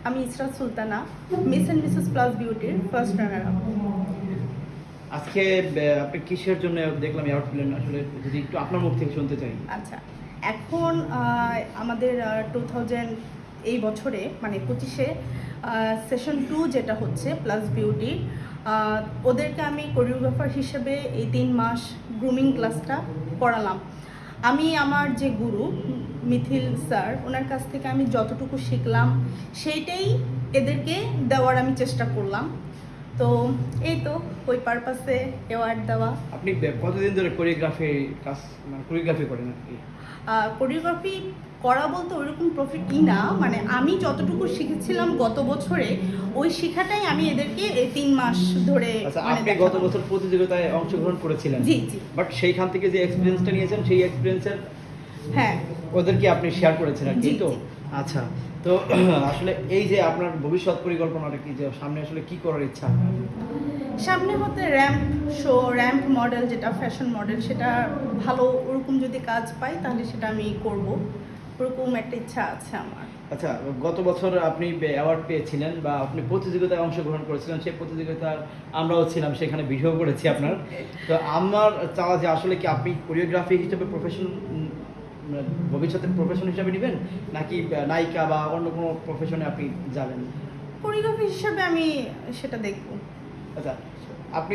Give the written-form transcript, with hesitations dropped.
আমি Israt Sultana, Miss and Mrs plus বিউটির first runner up. আজকে আপনি কিসের জন্য দেখলাম অ্যাওয়ার্ড পেলেন, আসলে যদি একটু আপনার মুখ থেকে শুনতে চাই। আচ্ছা, এখন আমাদের 2000 এই বছরে মানে 25-এ সেশন 2 যেটা হচ্ছে প্লাস বিউটি, ওদেরকে আমি কোরিওগ্রাফার হিসেবে এই 3 মাস গ্রুমিং ক্লাসটা করালাম। আমি আমার যে গুরু মিথিল স্যার, ওনার কাছ থেকে আমি যতটুকু শিখলাম সেইটাই এদেরকে দেওয়ার আমি চেষ্টা করলাম। তো এই তো ওই পারপাসে অ্যাওয়ার্ড দেওয়া। আপনি কতদিন ধরে কোরিওগ্রাফি করেন আর কি? কোরিওগ্রাফি করা বলতে ওইরকম প্রফিটই না, মানে আমি যতটুকু শিখেছিলাম গত বছরে ওই শেখাটাই আমি এদেরকে এই 3 মাস ধরে আচ্ছা, মানে আপনি গত বছর প্রতিযোগিতায় অংশগ্রহণ করেছিলেন। জি জি বাট সেইখান থেকে যে এক্সপিরিয়েন্সটা নিয়েছেন সেই এক্সপিরিয়েন্সের হ্যাঁ ওদেরকে আপনি শেয়ার করেছেন আর কি। জি, তো জি। আচ্ছা, তো আসলে এই যে আপনার ভবিষ্যৎ পরিকল্পনাটা কি, যে সামনে আসলে কি করার ইচ্ছা? সামনে হতে র্যাম্প শো, র্যাম্প মডেল যেটা ফ্যাশন মডেল, সেটা ভালো ওরকম যদি কাজ পাই তাহলে সেটা আমি করব, ওরকম একটা ইচ্ছা আছে আমার। আচ্ছা, গত বছর আপনি অ্যাওয়ার্ড পেয়েছিলেন বা আপনি প্রতিযোগিতায় অংশগ্রহণ করেছিলেন, সেই প্রতিযোগিতার আমরাও ছিলাম, সেখানে ভিডিও করেছি আপনার। তো আমার চাওয়া যে আসলে কি আপনি কোরিওগ্রাফি হিসেবে ভবিষ্যতের প্রফেশন হিসেবে নেবেন, নাকি নায়িকা বা অন্য কোনো প্রফেশনে আপনি যাবেন? কোরিওগ্রাফি হিসাবে আমি সেটা দেখব। আচ্ছা, আপনি